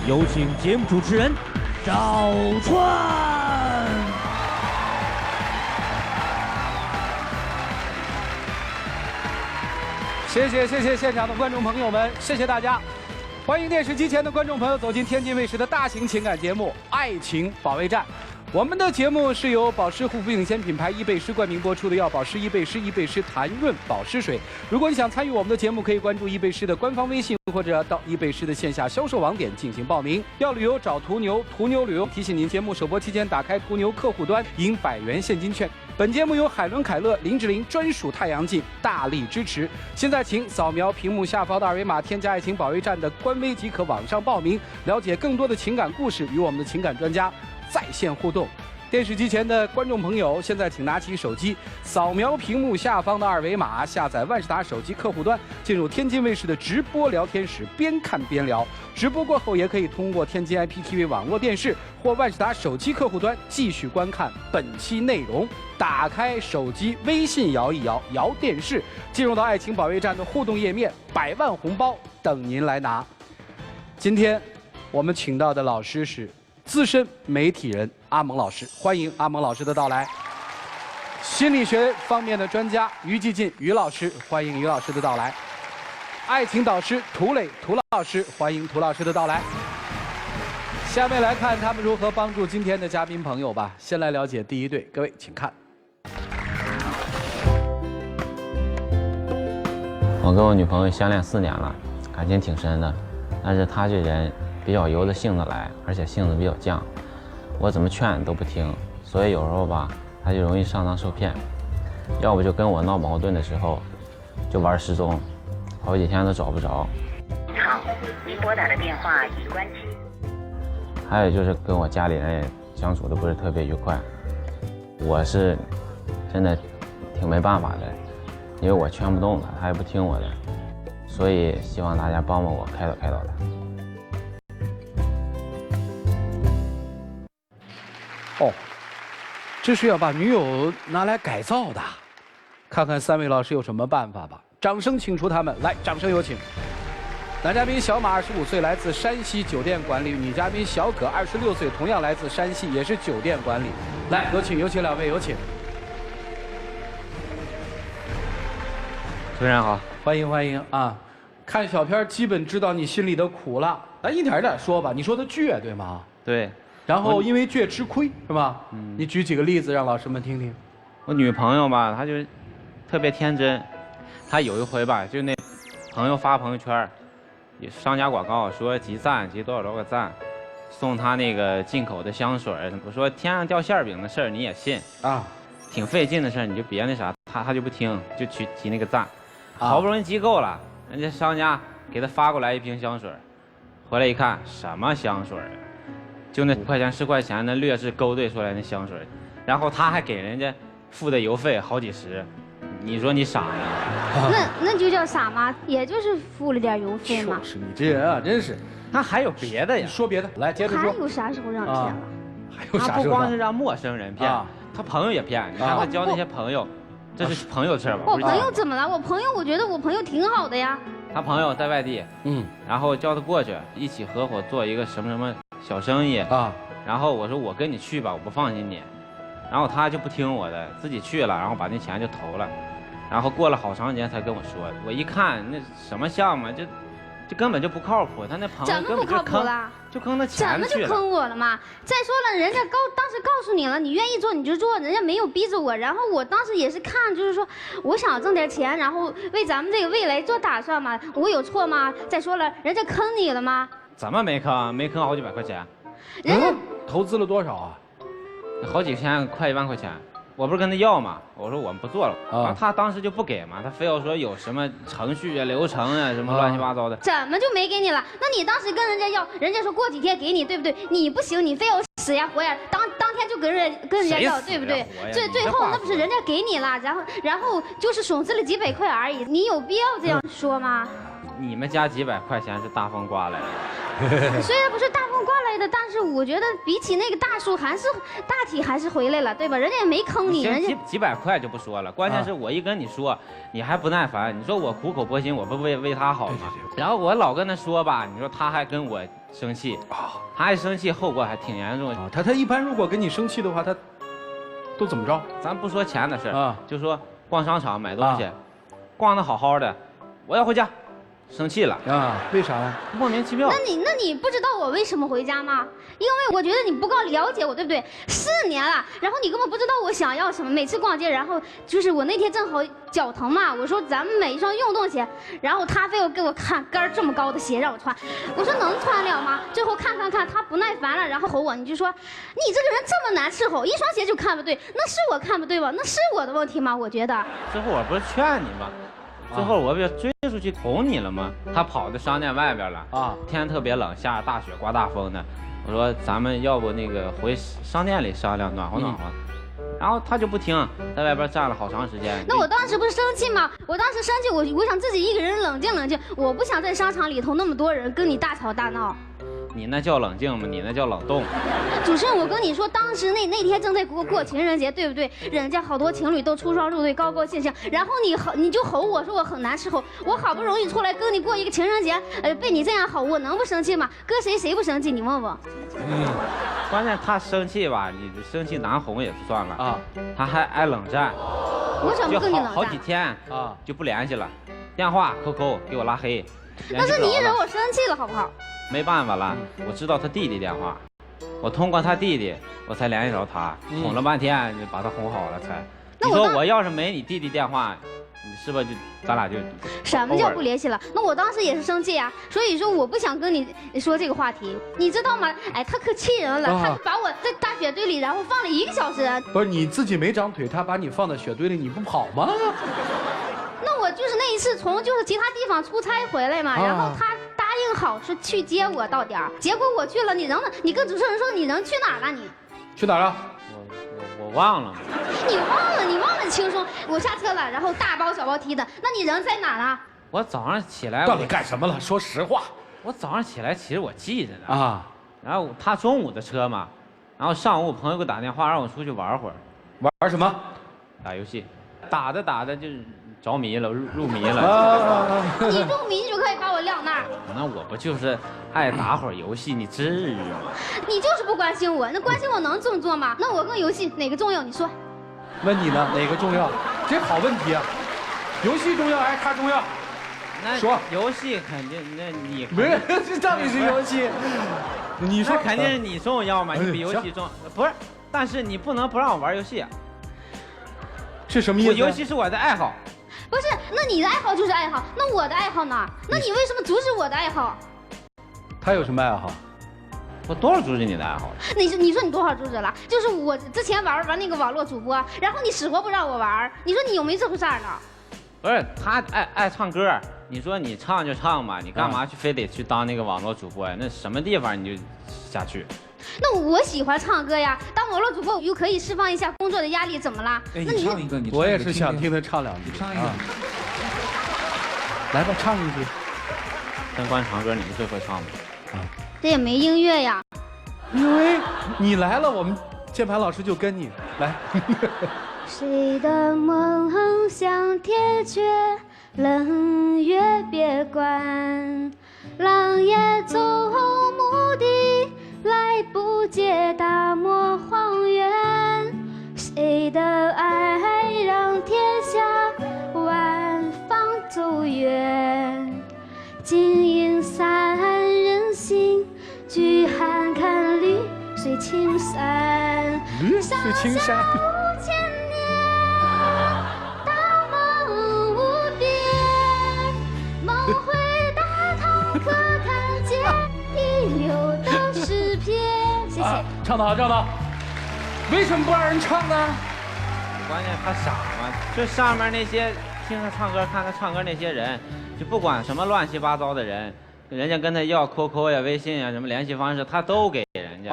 有请节目主持人赵川。谢谢现场的观众朋友们，谢谢大家。欢迎电视机前的观众朋友走进天津卫视的大型情感节目《爱情保卫战》。我们的节目是由保湿护肤领先品牌伊贝诗冠名播出的药保湿伊贝诗弹润保湿水。如果你想参与我们的节目，可以关注伊贝诗的官方微信，或者到伊贝诗的线下销售网点进行报名。要旅游找途牛，途牛旅游提醒您，节目首播期间打开途牛客户端，赢100元现金券。本节目由海伦凯勒、林志玲专属太阳镜大力支持。现在请扫描屏幕下方的二维码，添加爱情保卫战的官微即可网上报名，了解更多的情感故事，与我们的情感专家在线互动。电视机前的观众朋友，现在请拿起手机，扫描屏幕下方的二维码，下载万事达手机客户端，进入天津卫视的直播聊天室，边看边聊。直播过后，也可以通过天津 IPTV 网络电视或万事达手机客户端继续观看本期内容。打开手机微信摇一摇，摇电视，进入到爱情保卫战的互动页面，100万红包等您来拿。今天我们请到的老师是资深媒体人阿蒙老师，欢迎阿蒙老师的到来。心理学方面的专家于继进于老师，欢迎于老师的到来。爱情导师涂磊涂老师，欢迎涂老师的到来。下面来看他们如何帮助今天的嘉宾朋友吧。先来了解第一对，各位请看。我跟我女朋友相恋4年了，感情挺深的，但是她这人比较由着性子来，而且性子比较犟，我怎么劝都不听，所以有时候吧，她就容易上当受骗，要不就跟我闹矛盾的时候，就玩失踪，好几天都找不着。好，您拨打的电话已关机。还有就是跟我家里人也相处的不是特别愉快，我是真的挺没办法的，因为我劝不动她，她也不听我的，所以希望大家帮帮我，开导开导她。哦，这是要把女友拿来改造的，看看3位老师有什么办法吧。掌声请出他们，来，掌声有请。男嘉宾小马25岁，来自山西酒店管理；女嘉宾小可26岁，同样来自山西，也是酒店管理。来，有请2位，有请。主持人好，欢迎啊！看小片基本知道你心里的苦了，咱一点一点说吧。你说的倔对吗？对。然后因为倔吃亏是吧？你举几个例子让老师们听听。我女朋友吧，她就特别天真，她有一回吧，就那朋友发朋友圈，商家广告说集赞集多少个赞，送她那个进口的香水。我说天上掉馅饼的事儿你也信啊？挺费劲的事儿你就别那啥，她就不听，就去集那个赞。好不容易集够了，人家商家给她发过来一瓶香水，回来一看什么香水啊？就那5块钱10块钱的劣质勾兑出来那香水，然后他还给人家付的邮费好几十，你说你傻吗？那就叫傻吗？也就是付了点邮费嘛。就是你这人啊，真是。他还有别的呀？说别的，来接着说。还有啥时候让骗了？还有啥时候？他不光是让陌生人骗，他朋友也骗。你看他交那些朋友，这是朋友事吧？我朋友怎么了？我朋友，我觉得我朋友挺好的呀。他朋友在外地，然后叫他过去，一起合伙做一个什么小生意啊。然后我说我跟你去吧，我不放心你。然后他就不听我的，自己去了，然后把那钱就投了。然后过了好长时间才跟我说，我一看那什么项目，这根本就不靠谱。他那朋友根本就坑，就坑他钱去了。怎么就坑我了嘛？再说了，人家当时告诉你了，你愿意做你就做，人家没有逼着我。然后我当时也是看，就是说我想挣点钱，然后为咱们这个未来做打算嘛。我有错吗？再说了，人家坑你了吗？怎么没坑？没坑好几百块钱。人家投资了多少啊？好几千，快1万块钱。我不是跟他要嘛，我说我们不做了，然后他当时就不给嘛，他非要说有什么程序啊、流程啊，什么乱七八糟的。怎么就没给你了？那你当时跟人家要，人家说过几天给你，对不对？你不行，你非要死呀活呀，当天就跟人家要，对不对？最后那不是人家给你了，然后就是损失了几百块而已，你有必要这样说吗？你们家几百块钱是大风刮来的。虽然不是大风刮来的，但是我觉得比起那个大树，大体还是回来了，对吧？人家也没坑你，人家几百块就不说了，关键是我一跟你说，你还不耐烦。你说我苦口婆心，我不为他好吗？然后我老跟他说吧，你说他还跟我生气啊，他还生气，后果还挺严重。他一般如果跟你生气的话，他都怎么着？咱不说钱的事啊，就说逛商场买东西，逛得好好的，我要回家。生气了啊？为啥呀？莫名其妙。那你不知道我为什么回家吗？因为我觉得你不够了解我，对不对？4年了，然后你根本不知道我想要什么。每次逛街，然后就是我那天正好脚疼嘛，我说咱们买一双运动鞋，然后他非要给我看跟儿这么高的鞋让我穿，我说能穿了吗？最后看，他不耐烦了，然后吼我，你就说你这个人这么难伺候，一双鞋就看不对，那是我看不对吗？那是我的问题吗？我觉得。最后我不是劝你吗？最后我不就追出去捅你了吗？他跑到商店外边了啊，天特别冷，下着大雪，刮大风的。我说咱们要不那个回商店里商量，暖和暖和。然后他就不听，在外边站了好长时间。那我当时不是生气吗？我当时生气，我想自己一个人冷静冷静，我不想在商场里头那么多人跟你大吵大闹。你那叫冷静吗？你那叫冷冻。主持人，我跟你说，当时那天正在过情人节，对不对？人家好多情侣都出双入对，高高兴兴。然后你就吼我说我很难伺候，我好不容易出来跟你过一个情人节，被你这样吼，我能不生气吗？搁谁不生气？你问我。关键他生气吧，你生气难哄也就算了啊，他还爱冷战。我怎么跟你冷战？好几天啊就不联系了，电话 QQ 给我拉黑。那是你惹我生气了，好不好？没办法了，我知道他弟弟电话，我通过他弟弟我才联系着他，哄了半天就把他哄好了才。你说我要是没你弟弟电话，你是不是就咱俩就什么叫不联系了？那我当时也是生气啊，所以说我不想跟你说这个话题，你知道吗？哎，他可气人了，他把我在大雪堆里，然后放了1个小时。不是你自己没长腿，他把你放在雪堆里，你不跑吗？那我就是那一次从就是其他地方出差回来嘛，然后他答应好是去接我到点儿，结果我去了，你跟主持人说你人去哪儿了？你去哪儿了？我忘了。你忘了轻松，我下车了，然后大包小包提的，那你人在哪儿了？我早上起来到底干什么了？说实话。我早上起来其实我记着呢啊，然后他中午的车嘛，然后上午朋友给我打电话让我出去玩会儿。玩什么？打游戏，打着就是着迷了，入迷了。你入迷就可以把我晾那儿。那我不就是爱打会儿游戏，你至于吗？你就是不关心我，那关心我能这么做吗？那我跟游戏哪个重要？你说。问你呢，哪个重要？这好问题啊！游戏重要还是他重要？那说游戏肯定，那你不是这到底是游戏？你说肯定是你重要嘛？你比游戏重不是？但是你不能不让我玩游戏啊！是什么意思？游戏是我的爱好。不是，那你的爱好就是爱好，那我的爱好呢？那你为什么阻止我的爱好？他有什么爱好？我多少阻止你的爱好了？你说你多少阻止了？就是我之前玩那个网络主播，然后你死活不让我玩，你说你有没这回事呢？不是，他爱唱歌，你说你唱就唱吧，你干嘛非得去当那个网络主播呀？那什么地方你就下去。那我喜欢唱歌呀，当网络主播又可以释放一下工作的压力，怎么了？那你唱一个，我也是想听他唱2句。唱一个，来吧，唱一句。灯光长歌你们最会唱吗？这也没音乐呀。因为你来了，我们键盘老师就跟你来。谁的梦像铁缺，冷月别关，狼也走牧地，来不及大漠荒原。谁的爱让天下万方走远？金银散人心，聚寒看绿水青山。绿水青山。5千年，大梦无边，梦回大唐可看见第6的诗篇。谢谢。唱得好，唱得好。为什么不让人唱呢？关键他傻嘛，就上面那些听他唱歌、看他唱歌那些人，就不管什么乱七八糟的人，人家跟他要 QQ 呀、微信呀、什么联系方式，他都给人家。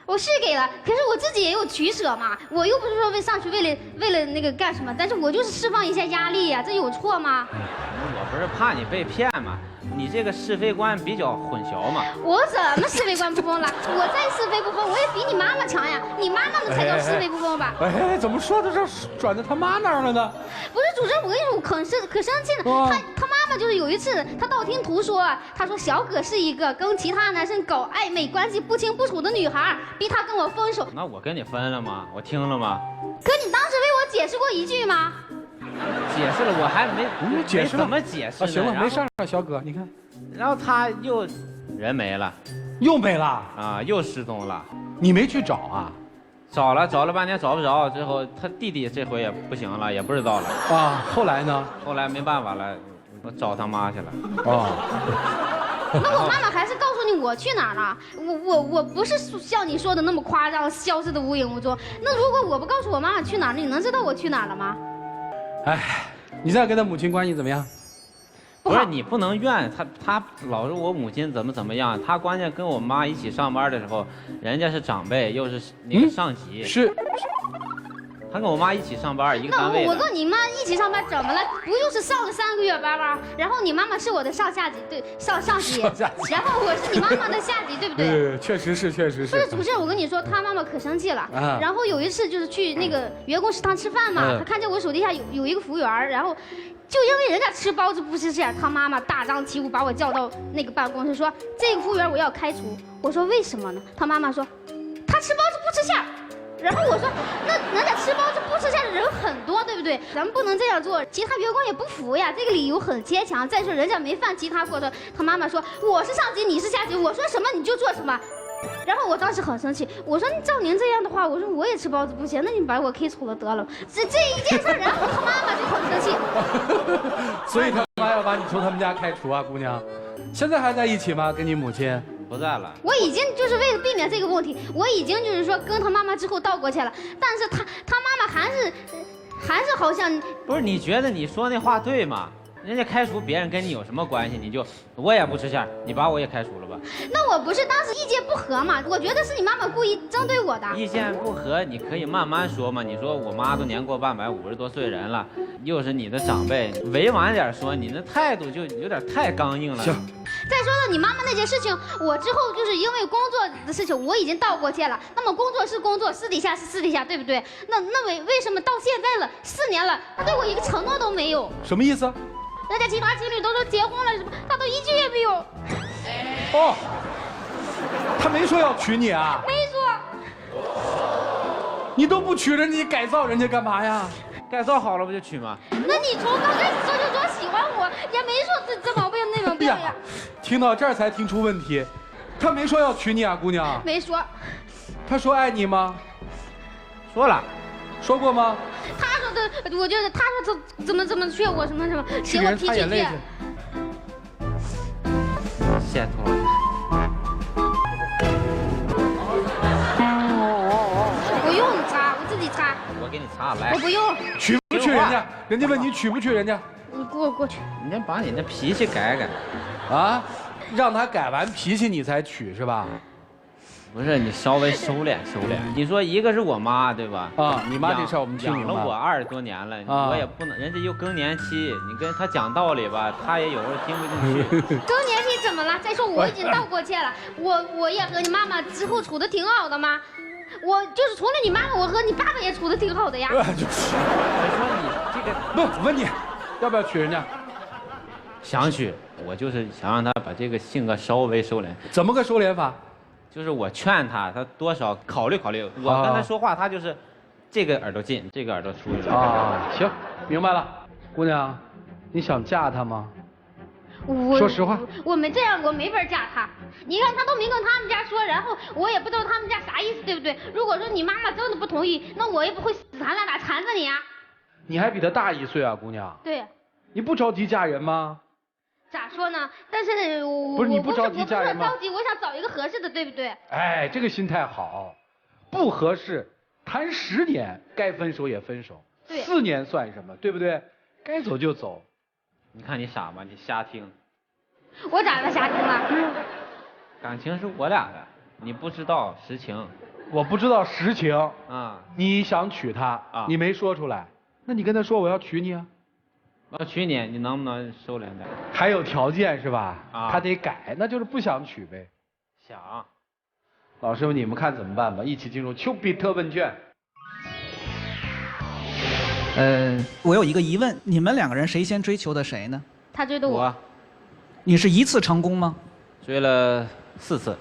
我是给了，可是我自己也有取舍嘛，我又不是说上去为了那个干什么，但是我就是释放一下压力呀，这有错吗？我不是怕你被骗吗？你这个是非观比较混淆嘛。我怎么是非观不分了？我再是非不分，我也比你妈妈强呀，你妈妈的才叫是非不分吧？哎，怎么说到这转到他妈那儿了呢？不是主持人，我跟你说，我可生气了。他妈妈就是有一次，他道听途说，他说小葛是一个跟其他男生搞暧昧关系不清不楚的女孩，逼他跟我分手。那我跟你分了吗？我听了吗？可你当时为我解释过一句吗？解释了，我还没解释了怎么解释呢？行了，没事了，小葛，你看，然后他又人没了又没了啊，又失踪了。你没去找啊？找了半天找不着，最后他弟弟这回也不行了，也不知道了啊。后来呢？后来没办法了，我找他妈去了。那我妈妈还是告诉你我去哪儿了？我不是像你说的那么夸张，消失的无影无踪。那如果我不告诉我妈妈去哪儿，你能知道我去哪儿了吗？哎，你现在跟他母亲关系怎么样？不是你不能怨他老是我母亲怎么样，他关键跟我妈一起上班的时候，人家是长辈又是那个上级，是。他跟我妈一起上班，一个单位的。那我跟你妈一起上班怎么了？不就是上了3个月班吗？然后你妈妈是我的上下级，对，上级，然后我是你妈妈的下级，对不对？对，确实是。不是主持人，我跟你说，他妈妈可生气了。然后有一次就是去那个员工食堂吃饭嘛，他看见我手底下有一个服务员，然后就因为人家吃包子不吃馅，他妈妈大张旗鼓把我叫到那个办公室说，这个服务员我要开除。我说为什么呢？他妈妈说，他吃包子不吃馅。然后我说，那人家吃包子不吃馅的人很多，对不对？咱们不能这样做，其他员工也不服呀，这个理由很牵强。再说人家没犯其他过错，他妈妈说我是上级，你是下级，我说什么你就做什么。然后我当时很生气，我说照您这样的话，我说我也吃包子不行，那你把我 K 除了得了。这一件事，然后他妈妈就很生气。所以他妈要把你从他们家开除啊，姑娘。现在还在一起吗？跟你母亲？不在了。我已经就是为了避免这个问题，我已经就是说跟他妈妈之后道过歉了，但是他妈妈还是好像不是，你觉得你说那话对吗？人家开除别人跟你有什么关系？你就我也不吃馅，你把我也开除了吧？那我不是当时意见不合嘛？我觉得是你妈妈故意针对我的。意见不合你可以慢慢说嘛。你说我妈都年过半百，50多岁人了，又是你的长辈，委婉点说，你那态度就有点太刚硬了。行。再说到你妈妈那件事情，我之后就是因为工作的事情，我已经道过歉了。那么工作是工作，私底下是私底下，对不对？那为什么到现在了4年了，他对我一个承诺都没有？什么意思？人家其他情侣都说结婚了什么，他都一句也没有。哦，他没说要娶你啊？没说。你都不娶人，你改造人家干嘛呀？改造好了不就娶吗？那你从刚开始就说喜欢我，也没说这毛病那毛病呀。听到这儿才听出问题，他没说要娶你啊，姑娘。没说。他说爱你吗？说了。说过吗？他说的，我觉得他说他怎么劝我什么写我脾气倔。谢托。不用你擦，我自己擦。我给你擦来。我不用。娶不娶人家？人家问你娶不娶人家？你过去。你先把你那脾气改改。啊？让他改完脾气你才娶是吧？不是，你稍微收敛收敛。你说一个是我妈对吧？啊，你妈这事儿我们听明白。养了我20多年了，我也不能，人家又更年期，你跟她讲道理吧，她也有时候听不进去。更年期怎么了？再说我已经道过歉了，我也和你妈妈之后处的挺好的吗？我就是除了你妈妈，我和你爸爸也处的挺好的呀。我说你这个不，我问你，要不要娶人家？想娶，我就是想让她把这个性格稍微收敛。怎么个收敛法？就是我劝他多少考虑考虑。我跟他说话，他就是这个耳朵进，这个耳朵出去了。啊，行，明白了。姑娘，你想嫁他吗？说实话，我没这样，我没法嫁他。你看他都没跟他们家说，然后我也不知道他们家啥意思，对不对？如果说你妈妈真的不同意，那我也不会死缠烂打缠着你啊。你还比他大1岁啊，姑娘。对。你不着急嫁人吗？咋说呢？但是不是你不着急嫁人吗？我不是着急，我想找一个合适的，对不对？哎，这个心态好，不合适，谈10年，该分手也分手。对。4年算什么？对不对？该走就走。你看你傻吗？你瞎听。我咋的瞎听了？感情是我俩的，你不知道实情。我不知道实情啊，你想娶她啊，你没说出来，那你跟她说我要娶你啊，我要娶你，你能不能收敛点？还有条件是吧？啊，他得改，那就是不想娶呗。想。老师傅，你们看怎么办吧？一起进入丘比特问卷。我有一个疑问，你们2个人谁先追求的谁呢？他追的我。你是一次成功吗？追了4次。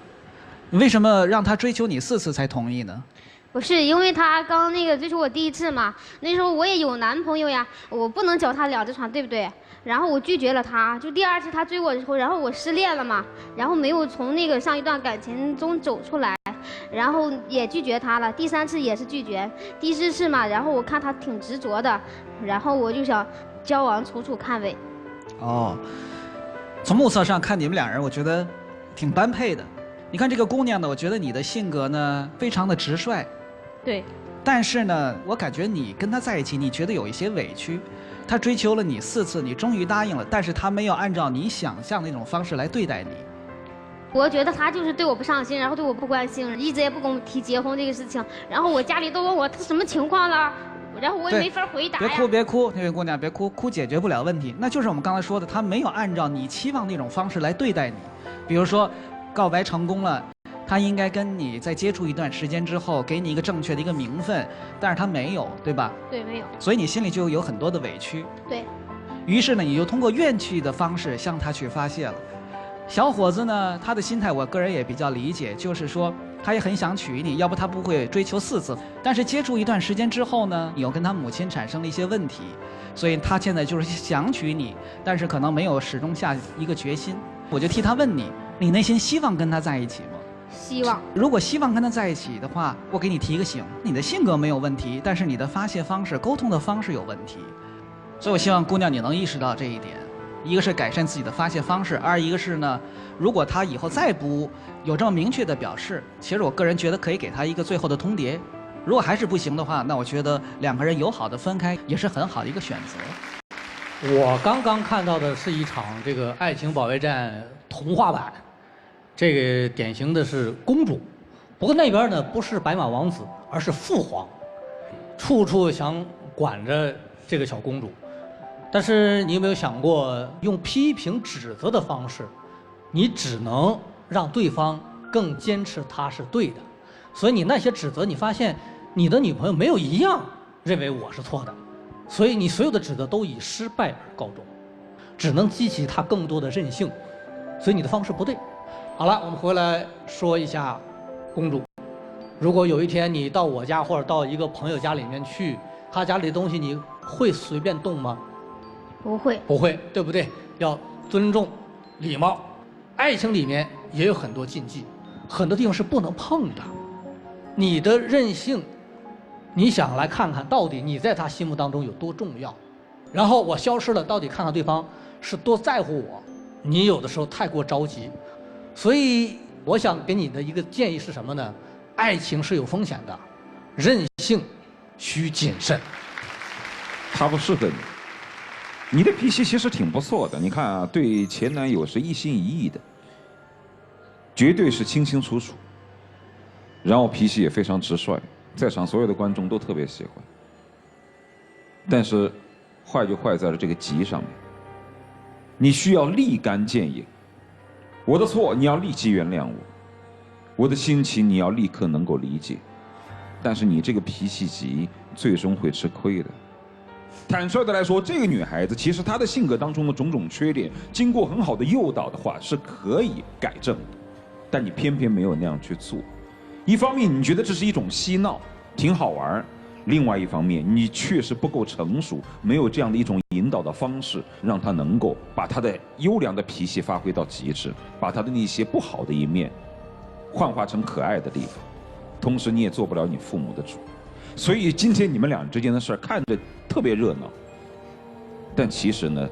你为什么让他追求你4次才同意呢？不是因为他刚那个追求我第1次嘛，那时候我也有男朋友呀，我不能脚踏2只船，对不对？然后我拒绝了他，就第2次他追我之后，然后我失恋了嘛，然后没有从那个上一段感情中走出来，然后也拒绝他了。第3次也是拒绝，第4次嘛，然后我看他挺执着的，然后我就想交往处处看呗。哦，从目测上看你们2人，我觉得挺般配的。你看这个姑娘呢，我觉得你的性格呢非常的直率。对。但是呢，我感觉你跟她在一起，你觉得有一些委屈。她追求了你4次，你终于答应了，但是她没有按照你想象那种方式来对待你。我觉得他就是对我不上心，然后对我不关心，一直也不跟我提结婚这个事情。然后我家里都问我他什么情况了，然后我也没法回答呀。别哭，那位姑娘别哭，哭解决不了问题。那就是我们刚才说的，他没有按照你期望那种方式来对待你。比如说，告白成功了，他应该跟你在接触一段时间之后，给你一个正确的一个名分，但是他没有，对吧？对，没有。所以你心里就有很多的委屈。对。于是呢，你就通过怨气的方式向他去发泄了。小伙子呢，他的心态我个人也比较理解，就是说他也很想娶你，要不他不会追求4次。但是接触一段时间之后呢，你又跟他母亲产生了一些问题，所以他现在就是想娶你，但是可能没有始终下一个决心。我就替他问你，你内心希望跟他在一起吗？希望。如果希望跟他在一起的话，我给你提个醒，你的性格没有问题，但是你的发泄方式、沟通的方式有问题。所以我希望姑娘你能意识到这一点。一个是改善自己的发泄方式，二一个是呢，如果他以后再不有这么明确的表示，其实我个人觉得可以给他一个最后的通牒。如果还是不行的话，那我觉得2个人友好的分开也是很好的一个选择。我刚刚看到的是一场这个《爱情保卫战》童话版，这个典型的是公主，不过那边呢不是白马王子，而是父皇，处处想管着这个小公主。但是你有没有想过，用批评指责的方式，你只能让对方更坚持他是对的。所以你那些指责，你发现你的女朋友没有一样认为我是错的，所以你所有的指责都以失败而告终，只能激起她更多的任性。所以你的方式不对。好了，我们回来说一下公主。如果有一天你到我家或者到一个朋友家里面去，他家里的东西你会随便动吗？不会。不会，对不对？要尊重、礼貌。爱情里面也有很多禁忌，很多地方是不能碰的。你的任性，你想来看看到底你在他心目当中有多重要，然后我消失了，到底看看对方是多在乎我。你有的时候太过着急，所以我想给你的一个建议是什么呢？爱情是有风险的，任性需谨慎。他不适合你。你的脾气其实挺不错的，你看啊，对前男友是一心一意的，绝对是清清楚楚，然后脾气也非常直率，在场所有的观众都特别喜欢。但是，坏就坏在了这个急上面，你需要立竿见影，我的错你要立即原谅我，我的心情你要立刻能够理解，但是你这个脾气急，最终会吃亏的。坦率的来说，这个女孩子其实她的性格当中的种种缺点，经过很好的诱导的话是可以改正的，但你偏偏没有那样去做。一方面你觉得这是一种嬉闹，挺好玩；另外一方面你确实不够成熟，没有这样的一种引导的方式，让她能够把她的优良的脾气发挥到极致，把她的那些不好的一面幻化成可爱的地方。同时你也做不了你父母的主。所以今天你们俩之间的事儿看着特别热闹，但其实呢，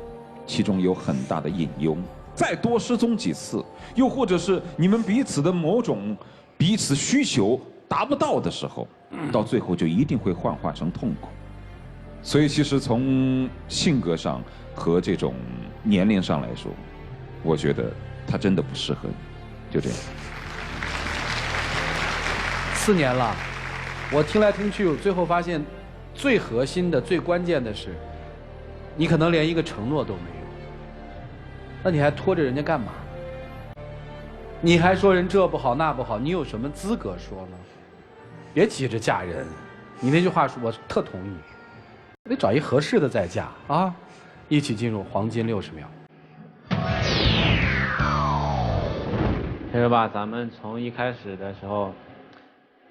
其中有很大的隐忧。再多失踪几次，又或者是你们彼此的某种彼此需求达不到的时候，到最后就一定会幻化成痛苦。所以其实从性格上和这种年龄上来说，我觉得他真的不适合你，就这样。4年了，我听来听去，我最后发现，最核心的、最关键的是，你可能连一个承诺都没有。那你还拖着人家干嘛？你还说人这不好那不好，你有什么资格说呢？别急着嫁人，你那句话说我特同意，得找一合适的再嫁啊！一起进入黄金60秒。其实吧，咱们从一开始的时候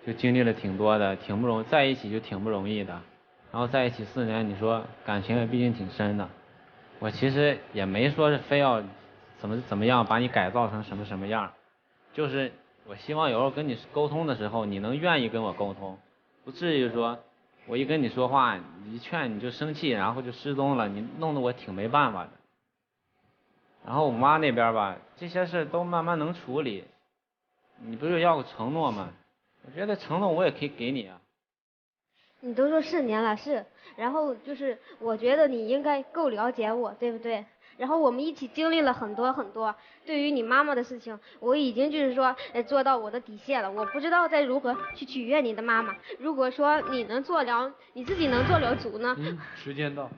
就经历了挺多的，挺不容易，在一起就挺不容易的。然后在一起4年，你说感情也毕竟挺深的。我其实也没说是非要怎么样把你改造成什么样，就是我希望有时候跟你沟通的时候，你能愿意跟我沟通，不至于说我一跟你说话，你一劝你就生气，然后就失踪了，你弄得我挺没办法的。然后我妈那边吧，这些事都慢慢能处理。你不是要个承诺吗？我觉得承诺我也可以给你啊。你都说4年了，是，然后就是我觉得你应该够了解我，对不对？然后我们一起经历了很多很多，对于你妈妈的事情，我已经就是说做到我的底线了，我不知道再如何去取悦你的妈妈。如果说你自己能做了主呢？时间到。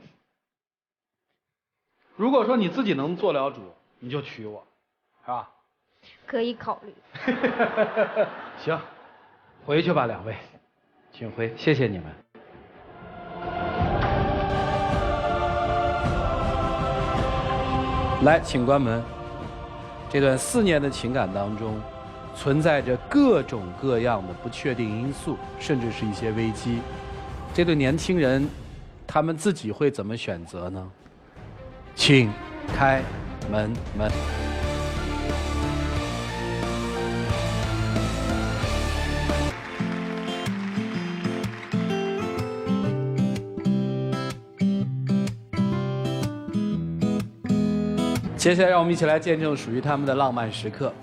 如果说你自己能做了主，你就娶我，是吧？可以考虑。行，回去吧，2位，请回，谢谢你们。来，请关门。这段4年的情感当中，存在着各种各样的不确定因素，甚至是一些危机。这对年轻人，他们自己会怎么选择呢？请开门。接下来，让我们一起来见证属于他们的浪漫时刻。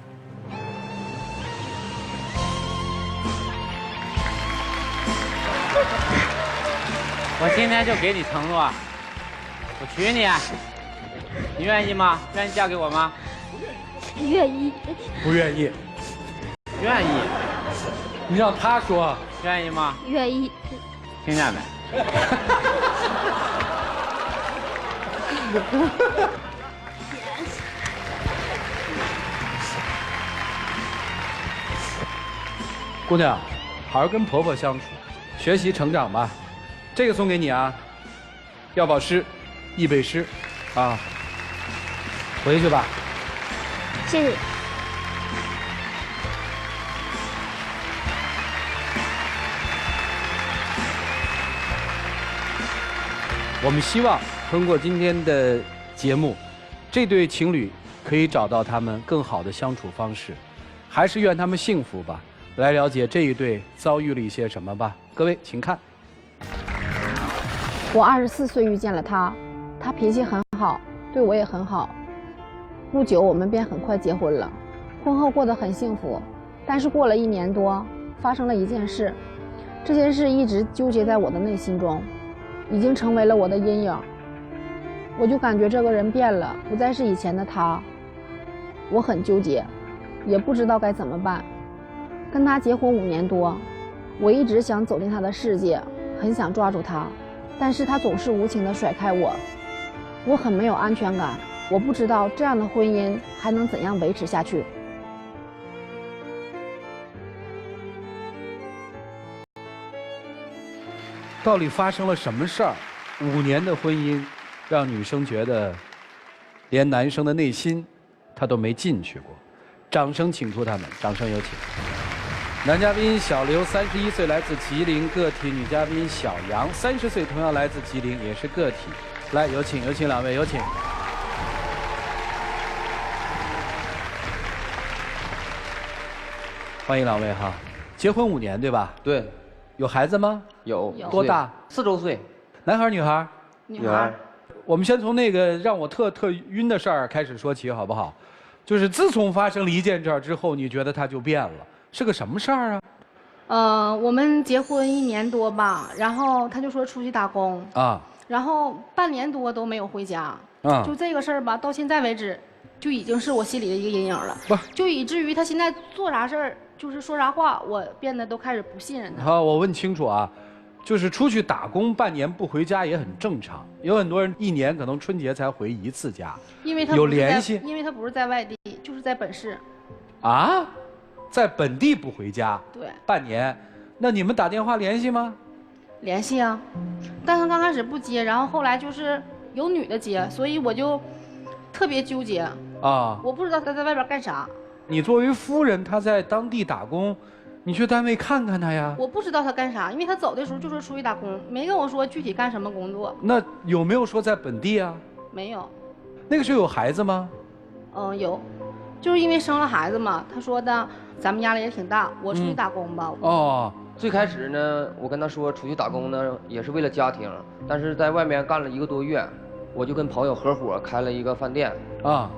我今天就给你承诺，我娶你，你愿意吗？愿意嫁给我吗？愿意。不愿意。愿意。你让他说。愿意吗？愿意。听见没？姑娘，好好跟婆婆相处，学习成长吧。这个送给你啊，要保湿，易背湿，啊，回去吧。谢谢。我们希望通过今天的节目，这对情侣可以找到他们更好的相处方式，还是愿他们幸福吧。来了解这一对遭遇了一些什么吧。各位，请看。我24岁遇见了他，他脾气很好，对我也很好。不久我们便很快结婚了，婚后过得很幸福。但是过了1年多，发生了一件事，这件事一直纠结在我的内心中，已经成为了我的阴影。我就感觉这个人变了，不再是以前的他。我很纠结，也不知道该怎么办。跟他结婚5年多，我一直想走进他的世界，很想抓住他，但是他总是无情地甩开我，我很没有安全感。我不知道这样的婚姻还能怎样维持下去。到底发生了什么事儿？5年的婚姻，让女生觉得，连男生的内心，她都没进去过。掌声请出他们，掌声有请。男嘉宾小刘31岁，来自吉林个体；女嘉宾小杨30岁，同样来自吉林，也是个体。来，有请2位，有请。欢迎2位哈。结婚5年对吧？对。有孩子吗？有。多大？4周岁。男孩女孩？女孩。我们先从那个让我特晕的事儿开始说起，好不好？就是自从发生了一件事儿之后，你觉得他就变了，是个什么事儿啊？我们结婚1年多吧，然后他就说出去打工啊，然后半年多都没有回家啊。就这个事儿吧，到现在为止，就已经是我心里的一个阴影了。不，就以至于他现在做啥事儿，就是说啥话，我变得都开始不信任他。好，我问清楚啊，就是出去打工半年不回家也很正常，有很多人1年可能春节才回1次家，因为他有联系，因为他不是在外地，就是在本市。啊，在本地不回家，对，半年，那你们打电话联系吗？联系啊，但是刚开始不接，然后后来就是有女的接，所以我就特别纠结啊，我不知道他在外边干啥。你作为夫人，他在当地打工，你去单位看看他呀。我不知道他干啥，因为他走的时候就说出去打工，没跟我说具体干什么工作。那有没有说在本地啊？没有。那个时候有孩子吗？有，就是因为生了孩子嘛。他说的，咱们压力也挺大，我出去打工吧。哦，最开始呢，我跟他说出去打工呢，也是为了家庭，但是在外面干了1个多月，我就跟朋友合伙开了一个饭店啊。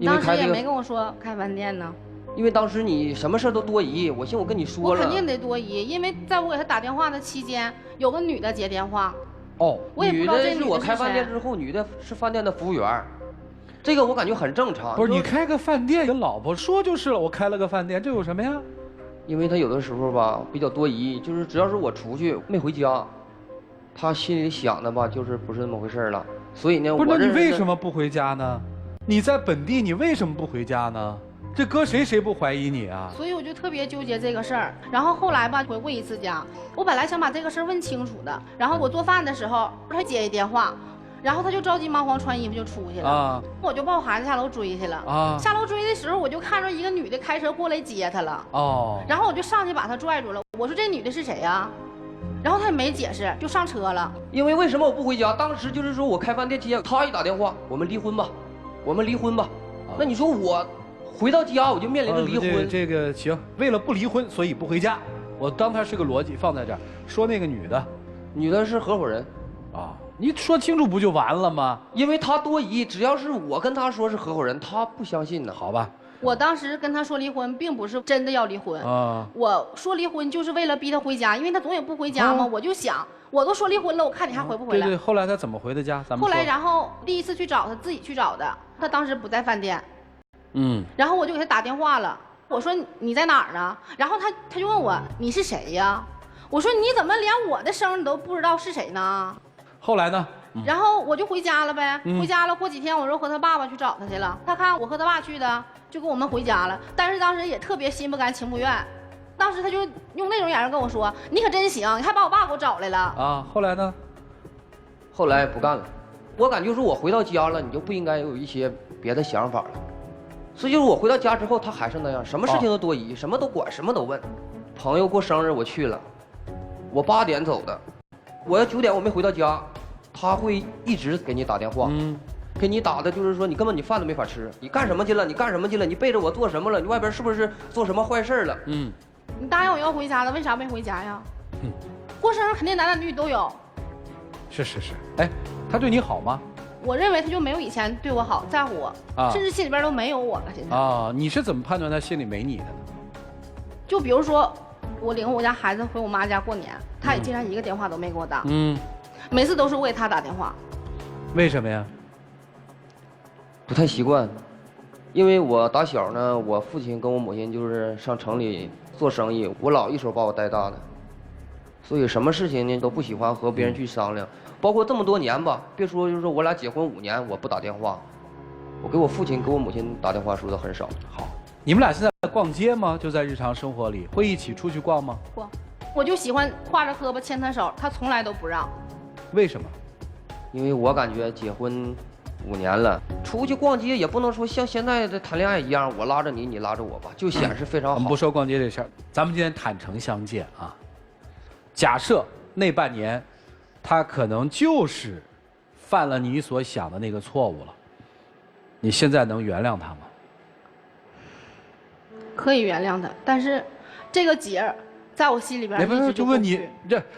当时也没跟我说开饭店呢。因为当时你什么事都多疑，我寻我跟你说了。我肯定得多疑，因为在我给他打电话的期间，有个女的接电话。哦，我也不知道这女的是我开饭店之后，女的是饭店的服务员，这个我感觉很正常。不是你开个饭店跟老婆说就是了，我开了个饭店，这有什么呀？因为他有的时候吧比较多疑，就是只要是我出去没回家，他心里想的吧就是不是那么回事了。所以呢，不是，那你为什么不回家呢？你在本地，你为什么不回家呢？这搁谁谁不怀疑你啊？所以我就特别纠结这个事儿。然后后来吧，回过1次家，我本来想把这个事儿问清楚的。然后我做饭的时候，他接一电话，然后他就着急忙慌穿衣服就出去了。啊，我就抱孩子下楼追去了。啊，下楼追的时候，我就看着一个女的开车过来接他了。哦，然后我就上去把他拽住了。我说这女的是谁呀？然后他也没解释，就上车了。因为为什么我不回家？当时就是说我开饭店期间，他一打电话，我们离婚吧，我们离婚吧。那你说我回到家我就面临着离婚。这个行，为了不离婚，所以不回家。我当它是个逻辑放在这儿。说那个女的是合伙人，啊，你说清楚不就完了吗？因为他多疑，只要是我跟他说是合伙人，他不相信呢。好吧。我当时跟他说离婚，并不是真的要离婚啊。我说离婚就是为了逼他回家，因为他总也不回家嘛。我就想，我都说离婚了，我看你还回不回来？对对。后来他怎么回的家？咱们后来，然后第1次去找他，自己去找的。他当时不在饭店。然后我就给他打电话了，我说你在哪儿呢？然后他就问我你是谁呀？我说你怎么连我的声你都不知道是谁呢？后来呢？然后我就回家了呗。回家了，过几天我就和他爸爸去找他去了。他看我和他爸去的，就跟我们回家了。但是当时也特别心不甘情不愿，当时他就用那种眼神跟我说：“你可真行，你还把我爸给我找来了。”啊，后来呢？后来不干了。我感觉说我回到家了，你就不应该有一些别的想法了。所以就是我回到家之后，他还是那样，什么事情都多疑，什么都管，什么都问。朋友过生日我去了，我8点走的，我要9点我没回到家，他会一直给你打电话，给你打的就是说你根本你饭都没法吃，你干什么去了？你干什么去了？你背着我做什么了？你外边是不是做什么坏事了？你答应我要回家了，为啥没回家呀？过生日肯定男男女女都有。是。哎，他对你好吗？我认为他就没有以前对我好，在乎我，甚至心里边都没有我了。现在啊，你是怎么判断他心里没你的呢？就比如说，我领我家孩子回我妈家过年，他也竟然1个电话都没给我打。每次都是我给他打电话。为什么呀？不太习惯，因为我打小呢，我父亲跟我母亲就是上城里做生意，我姥一手把我带大的，所以什么事情呢都不喜欢和别人去商量。包括这么多年吧，别说就是说我俩结婚5年，我不打电话，我给我父亲给我母亲打电话说的很少。好，你们俩现在逛街吗？就在日常生活里会一起出去逛吗？逛，我就喜欢挎着胳膊牵他手，他从来都不让。为什么？因为我感觉结婚5年了，出去逛街也不能说像现在的谈恋爱一样，我拉着你，你拉着我吧，就显示非常好。我们不说逛街这事儿，咱们今天坦诚相见啊。假设那半年，他可能就是犯了你所想的那个错误了，你现在能原谅他吗？可以原谅他，但是这个结儿在我心里边一直就问你，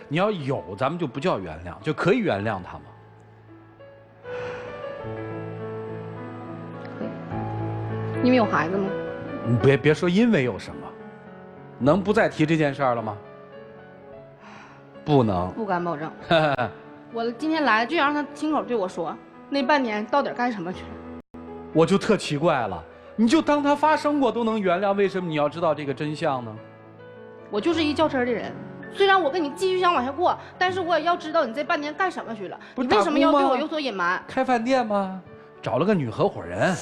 你要有，咱们就不叫原谅，就可以原谅他吗？可以，因为有孩子吗？你别说因为有什么，能不再提这件事儿了吗？不能，不敢保证。我今天来就想让他亲口对我说，那半年到底干什么去了？我就特奇怪了，你就当它发生过都能原谅，为什么你要知道这个真相呢？我就是一较真的人，虽然我跟你继续想往下过，但是我也要知道你这半年干什么去了，你为什么要对我有所隐瞒？开饭店吗？找了个女合伙人，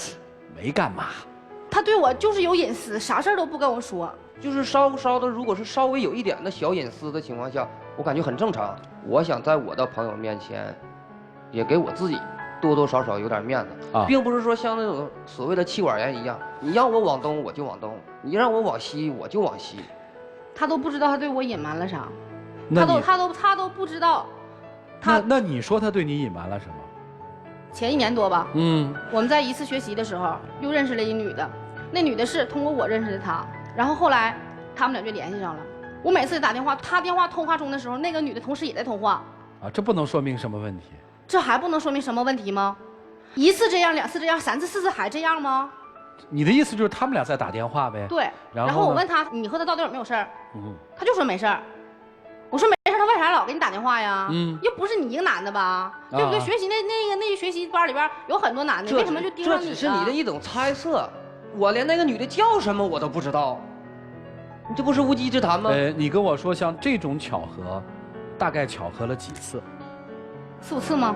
没干嘛。他对我就是有隐私，啥事儿都不跟我说。就是稍的，如果是稍微有一点的小隐私的情况下，我感觉很正常。我想在我的朋友面前，也给我自己多多少少有点面子，并不是说像那种所谓的妻管严一样，你让我往东我就往东，你让我往西我就往西。他都不知道他对我隐瞒了啥，他都不知道。那你说他对你隐瞒了什么？前1年多吧，我们在一次学习的时候又认识了一女的，那女的是通过我认识的他，然后后来他们俩就联系上了。我每次打电话，他电话通话中的时候，那个女的同时也在通话。啊，这不能说明什么问题？这还不能说明什么问题吗？1次这样，2次这样，3次4次还这样吗？你的意思就是他们俩在打电话呗？对。然后我问他，你和他到底有没有事儿？他就说没事儿。我说没事，他为啥老给你打电话呀？又不是你一个男的吧？对不对？学习那学习班里边有很多男的，为什么就盯上你？这只是你的一种猜测，我连那个女的叫什么我都不知道，你这不是无稽之谈吗？你跟我说像这种巧合，大概巧合了几次？4、5次吗？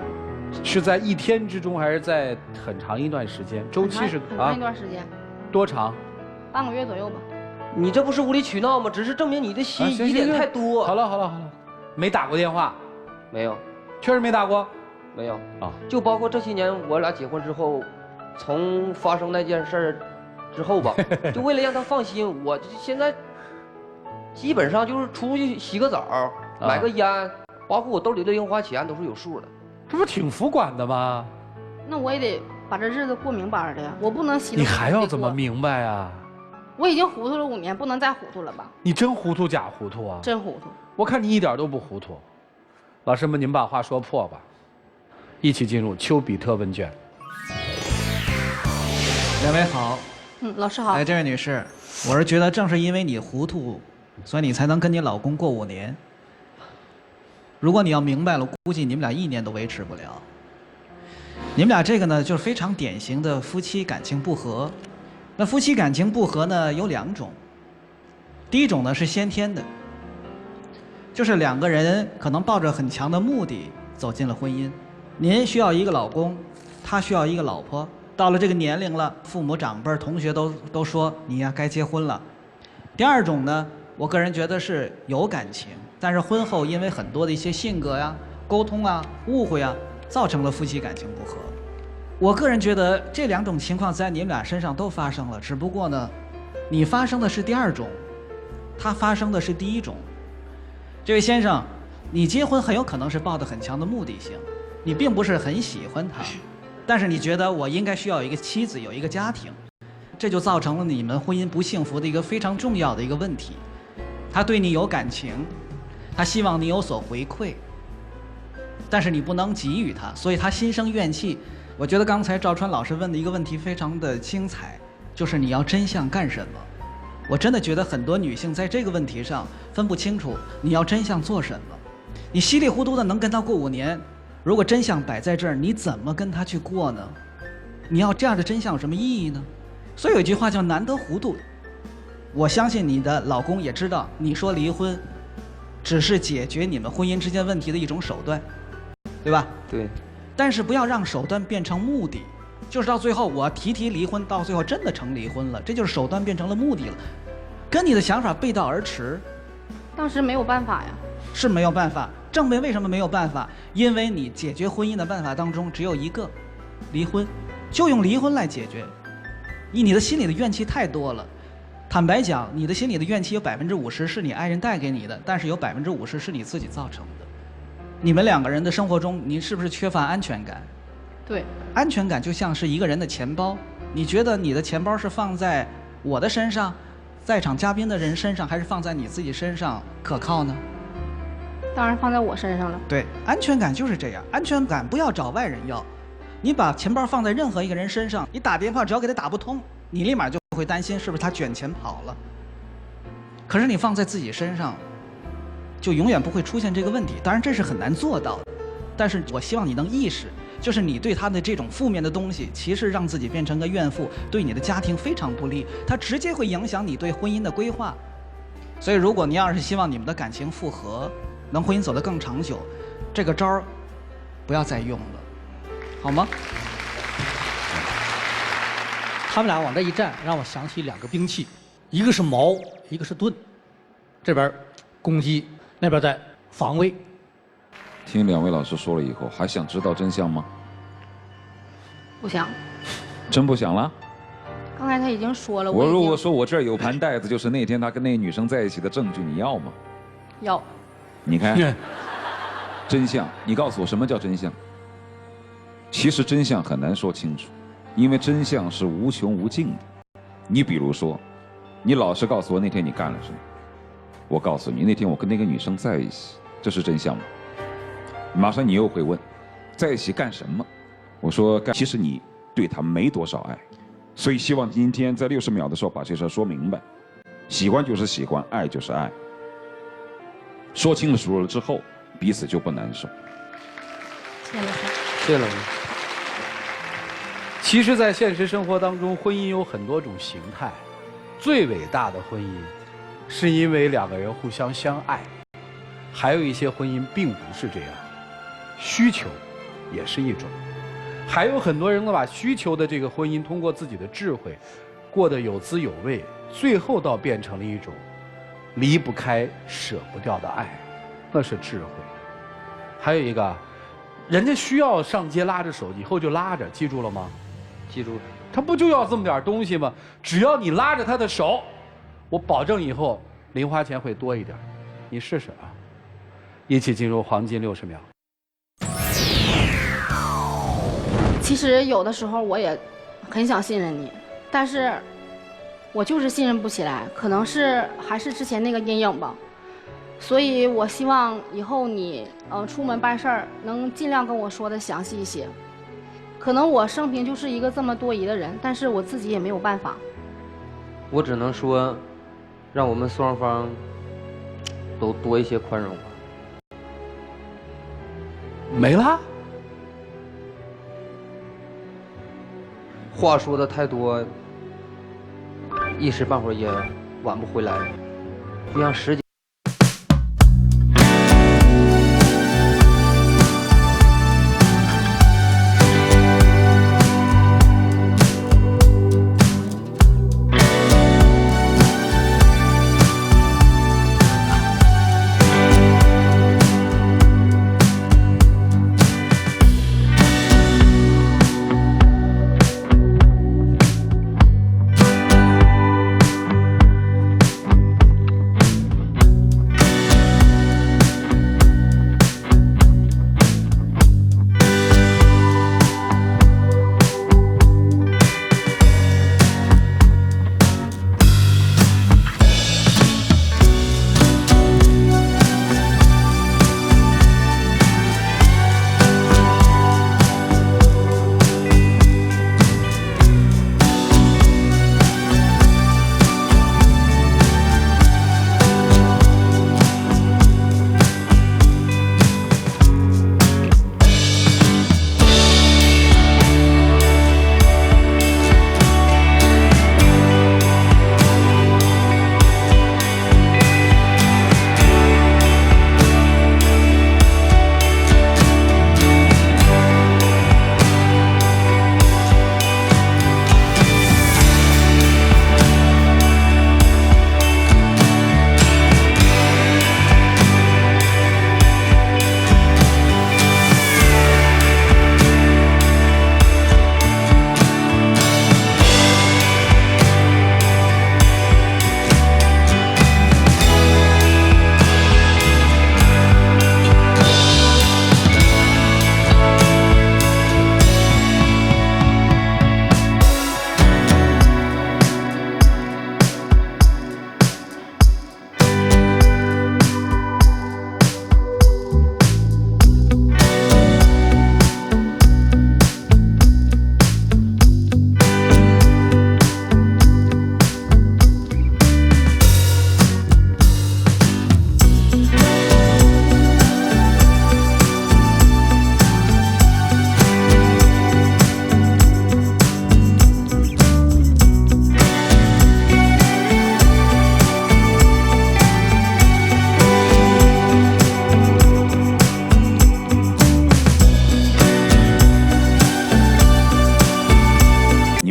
是在1天之中，还是在很长一段时间？周期是很长一段时间。多长？半个月左右吧。你这不是无理取闹吗？只是证明你的心疑点太多。好了，没打过电话？没有，确实没打过。没有啊，就包括这些年我俩结婚之后，从发生那件事儿之后吧，就为了让他放心，我现在基本上就是出去洗个澡，买个烟，包括我兜里的零花钱都是有数的。这不挺服管的吗？那我也得把这日子过明白的呀，我不能洗。你还要怎么明白啊？我已经糊涂了5年，不能再糊涂了吧？你真糊涂假糊涂啊？真糊涂。我看你一点都不糊涂。老师们，您把话说破吧。一起进入丘比特问卷。两位好。老师好。哎，这位女士，我是觉得正是因为你糊涂，所以你才能跟你老公过5年。如果你要明白了，估计你们俩1年都维持不了。你们俩这个呢，就是非常典型的夫妻感情不和。那夫妻感情不和呢，有2种。第一种呢是先天的，就是2个人可能抱着很强的目的走进了婚姻。您需要一个老公，他需要一个老婆。到了这个年龄了，父母长辈、同学都说你呀该结婚了。第2种呢，我个人觉得是有感情，但是婚后因为很多的一些性格呀、沟通啊、误会啊，造成了夫妻感情不和。我个人觉得这2种情况在你们俩身上都发生了，只不过呢，你发生的是第2种，他发生的是第1种。这位先生，你结婚很有可能是抱着很强的目的性，你并不是很喜欢他，但是你觉得我应该需要一个妻子，有一个家庭，这就造成了你们婚姻不幸福的一个非常重要的一个问题。他对你有感情，他希望你有所回馈，但是你不能给予他，所以他心生怨气。我觉得刚才赵川老师问的一个问题非常的精彩，就是你要真相干什么？我真的觉得很多女性在这个问题上分不清楚你要真相做什么。你稀里糊涂的能跟他过5年，如果真相摆在这儿，你怎么跟他去过呢？你要这样的真相有什么意义呢？所以有一句话叫难得糊涂。我相信你的老公也知道，你说离婚只是解决你们婚姻之间问题的一种手段，对吧？对。但是不要让手段变成目的，就是到最后我提离婚，到最后真的成离婚了，这就是手段变成了目的了，跟你的想法背道而驰。当时没有办法呀。是没有办法。证明为什么没有办法？因为你解决婚姻的办法当中只有一个，离婚，就用离婚来解决。你的心里的怨气太多了。坦白讲，你的心里的怨气有50%是你爱人带给你的，但是有50%是你自己造成的。你们2个人的生活中，你是不是缺乏安全感？对，安全感就像是一个人的钱包。你觉得你的钱包是放在我的身上，在场嘉宾的人身上，还是放在你自己身上可靠呢？当然放在我身上了。对，安全感就是这样。安全感不要找外人要，你把钱包放在任何一个人身上，你打电话只要给他打不通，你立马就会担心是不是他卷钱跑了。可是你放在自己身上，就永远不会出现这个问题。当然这是很难做到的，但是我希望你能意识，就是你对他的这种负面的东西，其实让自己变成个怨妇，对你的家庭非常不利，它直接会影响你对婚姻的规划。所以，如果你要是希望你们的感情复合，能婚姻走得更长久，这个招儿不要再用了，好吗？他们俩往这一站，让我想起2个兵器，一个是矛，一个是盾，这边攻击，那边在防卫。听2位老师说了以后，还想知道真相吗？不想。真不想了？刚才他已经说了，我如果说我这儿有盘带子，就是那天他跟那女生在一起的证据，你要吗？要。你看，真相，你告诉我什么叫真相？其实真相很难说清楚，因为真相是无穷无尽的。你比如说，你老实告诉我那天你干了什么，我告诉你那天我跟那个女生在一起，这是真相吗？马上你又会问，在一起干什么？我说其实你对她没多少爱。所以希望今天在60秒的时候把这事说明白，喜欢就是喜欢，爱就是爱。说清楚了之后，彼此就不难受。谢谢老师。谢谢老师。其实，在现实生活当中，婚姻有很多种形态。最伟大的婚姻，是因为2个人互相相爱。还有一些婚姻并不是这样，需求也是一种。还有很多人呢，把需求的这个婚姻通过自己的智慧过得有滋有味，最后倒变成了一种离不开舍不掉的爱，那是智慧。还有一个，人家需要上街拉着手，以后就拉着，记住了吗？记住了。他不就要这么点东西吗？只要你拉着他的手，我保证以后零花钱会多一点，你试试啊！一起进入黄金60秒。其实有的时候我也很想信任你，但是我就是信任不起来，可能是还是之前那个阴影吧。所以我希望以后你出门办事儿能尽量跟我说的详细一些。可能我生平就是一个这么多疑的人，但是我自己也没有办法。我只能说，让我们双方都多一些宽容吧。没了。话说的太多，一时半会儿也挽不回来，不像时间。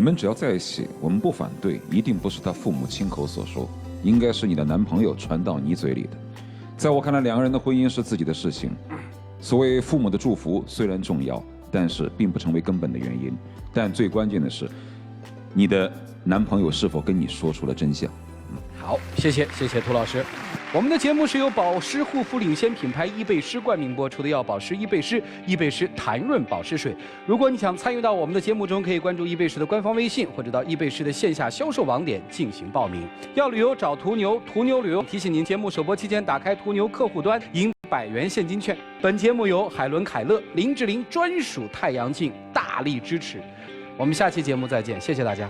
你们只要在一起，我们不反对，一定不是他父母亲口所说，应该是你的男朋友传到你嘴里的。在我看来，两个人的婚姻是自己的事情。所谓父母的祝福虽然重要，但是并不成为根本的原因。但最关键的是，你的男朋友是否跟你说出了真相？好，谢谢涂老师。我们的节目是由保湿护肤领先品牌伊贝诗冠名播出的，要保湿伊贝诗，伊贝诗弹润保湿水。如果你想参与到我们的节目中，可以关注伊贝诗的官方微信，或者到伊贝诗的线下销售网点进行报名。要旅游找途牛，途牛旅游提醒您，节目首播期间打开途牛客户端，赢100元现金券。本节目由海伦凯勒林志玲专属太阳镜大力支持。我们下期节目再见，谢谢大家。